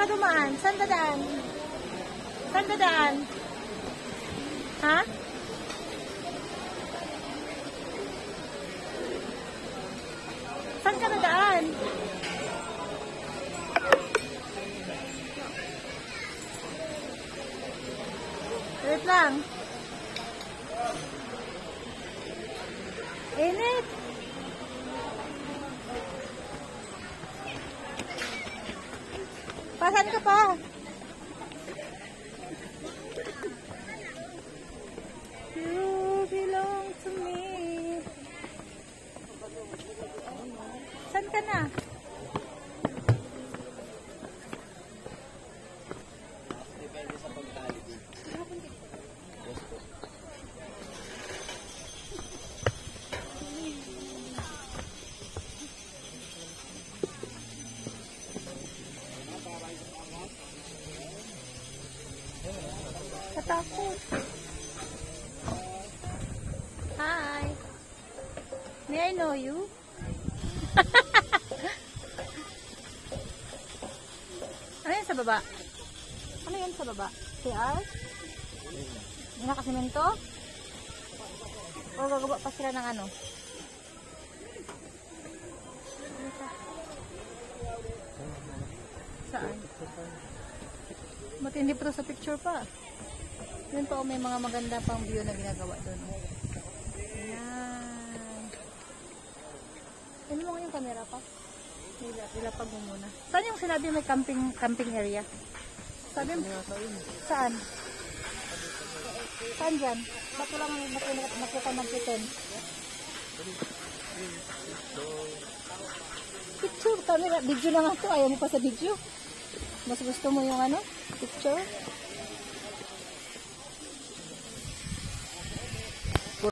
ka dumaan? Saan ka daan? Saan ka daan? Ha? Saan ka na daan? Wait lang. Init. Pasan ka pa? You belong to me. Saan ka na? Depende sa pagtali din. Katakot. Hi. May I know you? Ano yan sa baba? Ano yan sa baba? CR? Nakasimento? O gagawa pa sila ng ano? Saan? Matindi pa to sa picture pa. Yun pa, may mga maganda pang view na ginagawa doon. Ayan. Ano mo nga yung camera pa? Ilapag mo muna. Saan yung sinabi may camping area? Sabi mo? Saan? Saan dyan? Ba't wala nakita mag-titin? Picture. Video na nga ito. Ayaw mo pa sa video. Mas gusto mo yung ano? Picture?